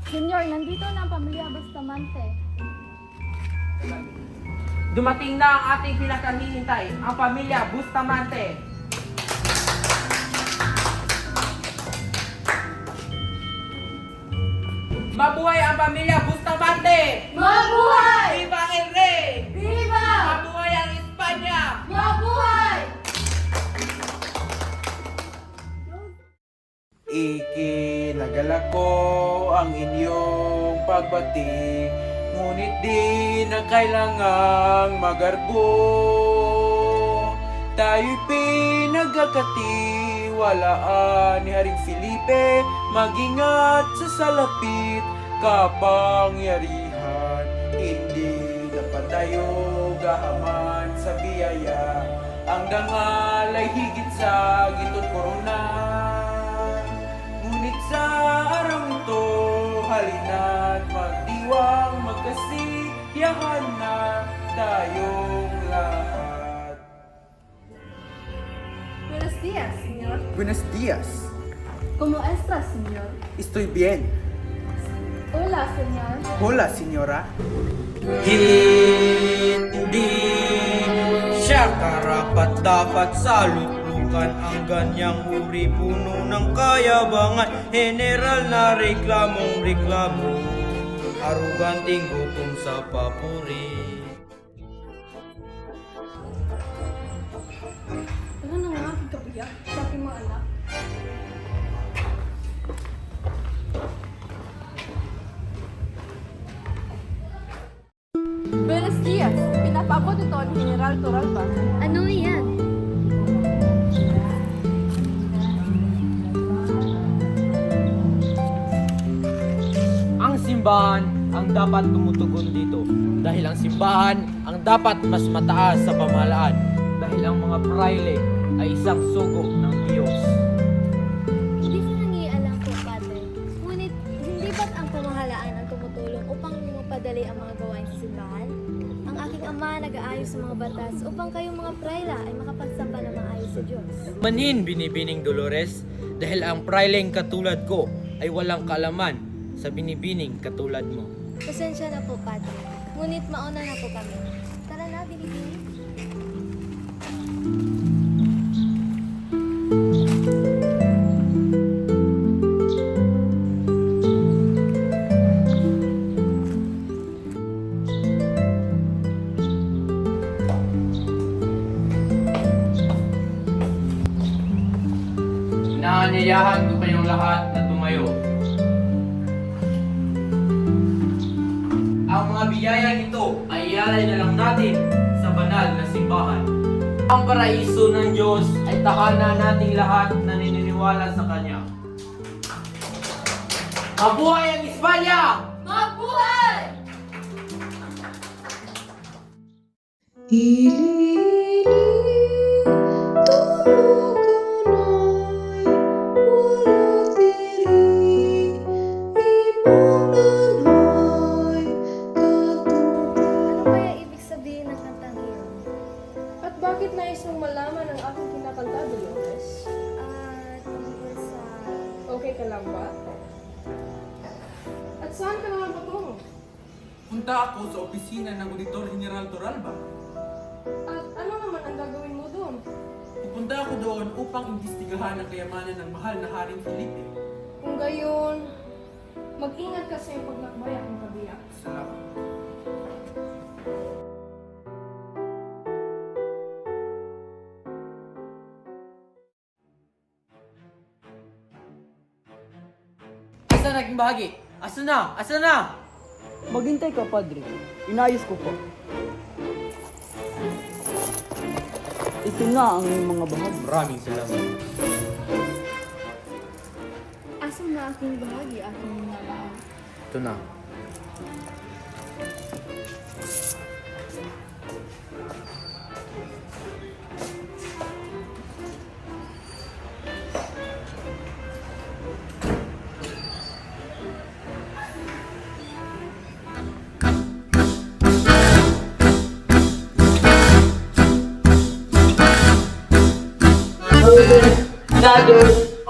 Senyor, nandito na ang pamilya Bustamante. Dumating na ang ating pinakahihintay, ang pamilya Bustamante. Mabuhay ang pamilya Bustamante! Mabuhay! Viva el Rey! Viva! Mabuhay ang Espanya! Mabuhay! Ikinagala ko ang inyong pagbati, ngunit di na kailangang magarbo. Tayo'y pinagkakatiwalaan ni Haring Felipe, mag-ingat sa salapit kapangyarihan. Hindi dapat tayo gahaman sa biyaya, ang dangal ay higit sa gintong korona. Ngunit sa araw ito, halina't magdiwang, magkasiyahan na tayong lahat. Buenos días, señor. Buenos días. ¿Cómo estás, señor? Estoy bien. Hola, señor. Hola, señora. Hindi siya karapat-dapat sa luklukan ang ganyang uri, puno ng kayabangan, general na reklamo, aruganting gutom sa papuri. Ano na nga aking kabiyak sa aking mga anak? Buenos días. Pinapabot ito ni General Toralba. Ano yan? Ang simbahan ang dapat tumutugon dito. Dahil ang simbahan ang dapat mas mataas sa pamahalaan. Dahil ang mga praile ay isang sugo ng Diyos. Hindi ko nangialam po, Padre. Ngunit, hindi ba't ang pamahalaan ang tumutulong upang mapadali ang mga gawain sa simbahan? Ang aking ama nag-aayos sa mga batas upang kayong mga praila ay makapagsamba ng maayos sa Diyos. Manhin binibining Dolores, dahil ang praileng katulad ko ay walang kaalaman sa binibining katulad mo. Pasensya na po, Padre. Ngunit mauna na po kami. Tara na, binibini. Inaanyayahan ko kayong lahat na tumayo. Ang mga biyayang ito ay ialay na lang natin sa banal na simbahan. Ang paraiso ng Diyos ay tahanan nating lahat na naniniwala sa Kanya. Mabuhay ang Espanya! Mabuhay! Ano kaya ibig sabihin ng kantang iyon? At bakit nais mong malaman ang aking kinakanta, Dolores? Tungkol sa... Okay ka lang ba? At saan ka naman patungo? Punta ako sa opisina ng Auditor General Toralba. At ano naman ang gagawin mo doon? Pupunta ako doon upang imbestigahan ang kayamanan ng mahal na Haring Felipe. Kung gayon, mag-ingat ka sa iyong paglakbay aking kabiyak. Salamat. Asa na aking bahagi? Asa na? Asa na? Maghintay ka, Padre. Inayos ko pa. Ito na ang mga bahagi. Maraming salamat. Asan na aking bahagi, aking minamahal? Ito na.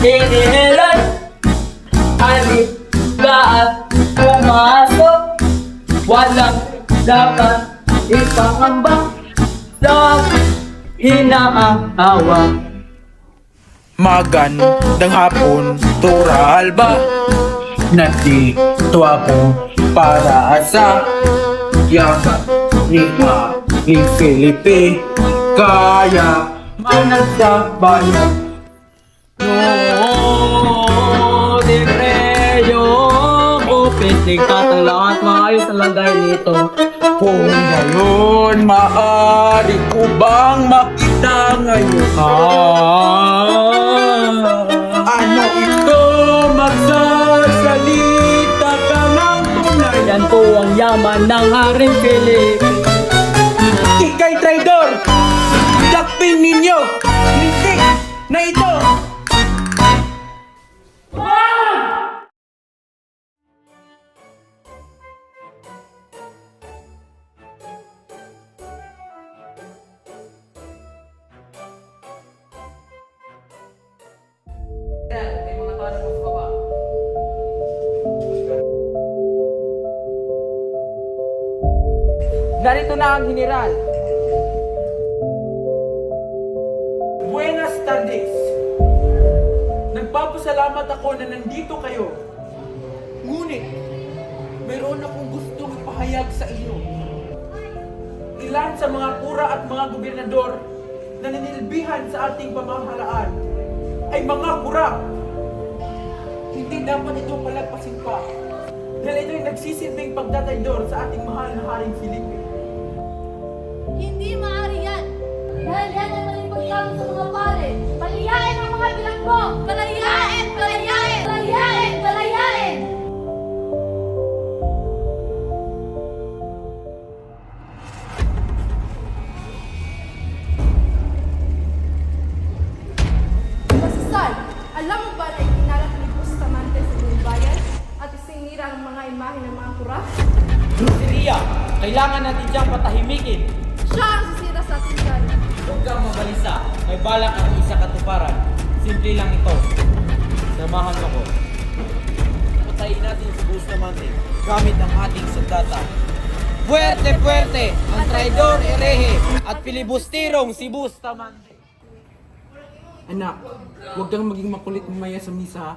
General, alip lahat dapat ipangamba sa hinaawa. Magandang hapon, Tura Alba. Nandito ako para sa yaman ni Aling Felipe. Kaya managsabayan. No, di kreyo, opising katang maayos ang lagay nito. Kung ngayon, maaari ko bang makita ngayon? Ano ito? Magsasalita ka ng tunay. Yan po ang yaman ng Haring Felipe. Ika'y traidor! Dakpin ninyo! Lintik na ito! Narito na ang general. Buenas tardes! Nagpapasalamat ako na nandito kayo. Ngunit, mayroon akong gustong ipahayag sa inyo. Ilan sa mga kura at mga gobernador na nanilbihan sa ating pamahalaan ay mga kurap. Hindi dapat ito palagpasin pa dahil ito'y nagsisilbing pagdataydor sa ating mahal na Haring Felipe. Hindi maaari yan! Dahil yan ay maling pagkalo sa mga pare! Palayain ang mga bilanggo! Palayain! Palayain! Palayain! Palayain! Masasal, alam mo ba na ikinalat ni Bustamante sa buong bayan at isinira ang mga imahe ng mga kurap? Si Ria, kailangan natin siyang patahimikin. Siya ang sisira sa ating bayan. Huwag kang mabalisa. May balak ang isa katuparan. Simple lang ito. Samahan mo ko. Patayin natin si Bustamante gamit ang ating sandata. Puerte, puerte! Ang traidor, erehe at pilibustirong si Bustamante. Anak, huwag kang maging makulit mamaya sa misa ha.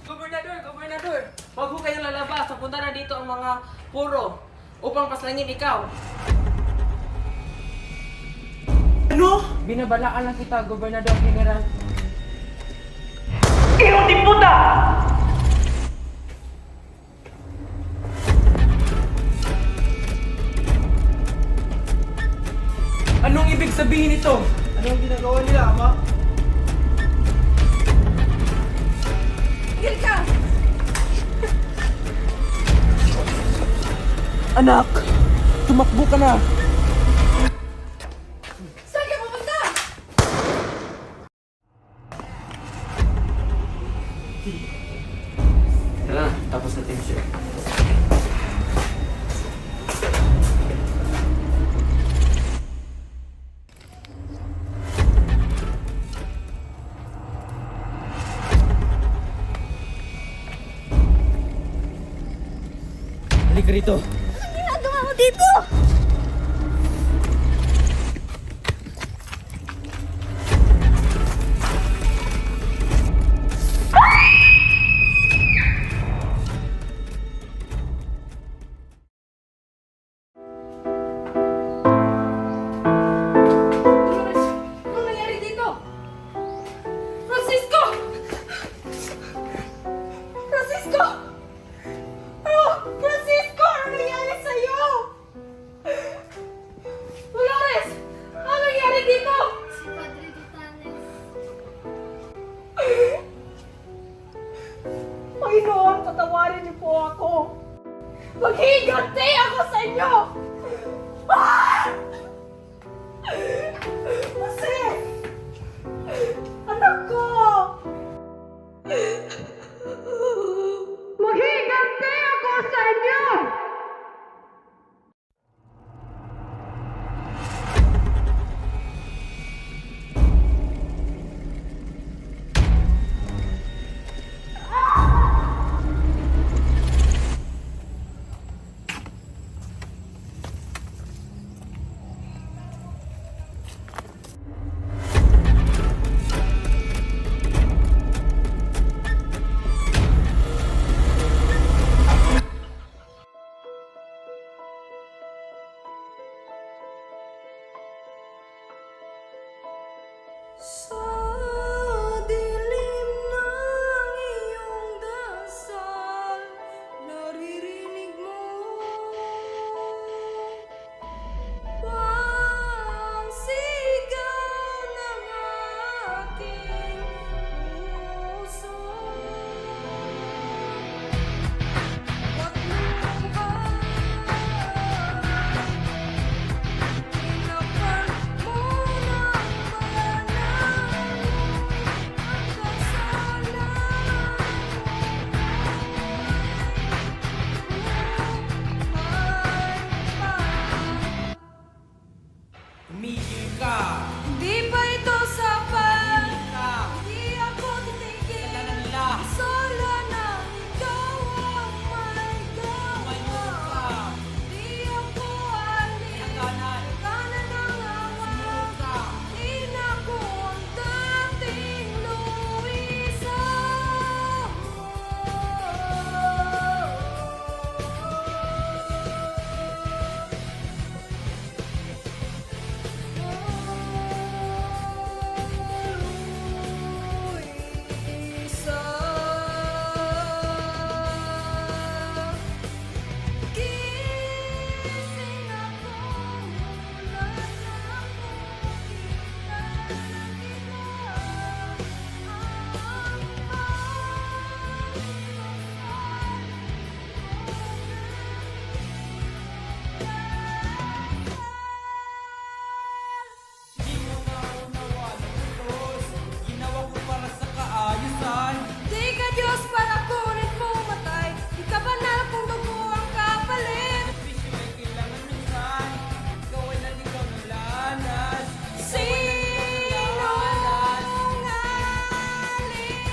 Gobernador! Huwag ho kayong lalabas. Papunta na dito ang mga puro upang paslangin ikaw. Ano? Binabalaan lang kita, Gobernador General. Anong ibig sabihin nito? Anong ginagawa nila, Ama? Tigil ka! Anak, tumakbo ka na. Saan ka pupunta? Tara na, tapos natin siya. Halika rito. Anong ginagawa mo dito? Anong nangyari dito? Francisco! Francisco! Oh, Francisco! Ano nangyari? Sa dilim ng iyong dasal, naririnig mo ang sigaw ng aking puso. Patnubay, tinapan mo ng bayanan ang kasalan mo. Tumigil ka! Hindi pa ito sapat. Ka! Hindi ako titigil. Kailangan nila! Solo na ikaw ang may Tumayo gawa. ka! Di ako alis. Hangganan! Kanan ang Sumunod awa. ka! Di na ko ang dating Luisa. Luisa. Gising ako mula na nakikita ng iba ang Di mo naunawa ng utos. Ginawa ko para sa kaayusan. Di ka Diyos para kunin mo matay. Di ka banal kung dugo ang kapalit. Pisyo ay kailangan minsan. Ikaw ay naligaw ng lanas. Sino ngaling?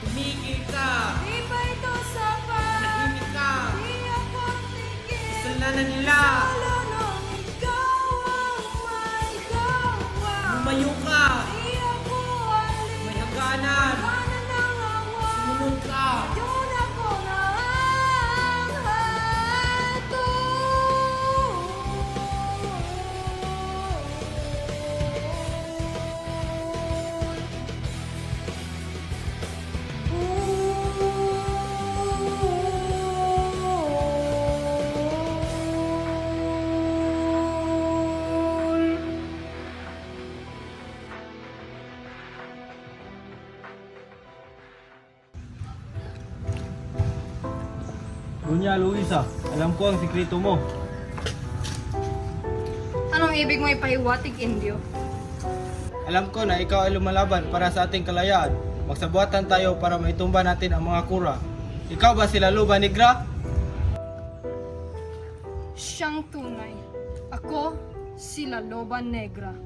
Tumigil ka! Di ba ito sapat? Nahimik ka! Di ako tigil. Kasalanan nila! Solo nung ikaw ang may gawa. Lumayo ka! Di ako alis. May hangganan! Kanan ang awa. Sumunod ka! Yun ako na Dunya Luisa, alam ko ang sikreto mo. Anong ibig mo ipahiwatig, Indio? Alam ko na ikaw ay lumalaban para sa ating kalayaan. Magsabuatan tayo para maitumba natin ang mga kura. Ikaw ba sila Loba Negra? Siyang tunay. Ako, sila Loba Negra.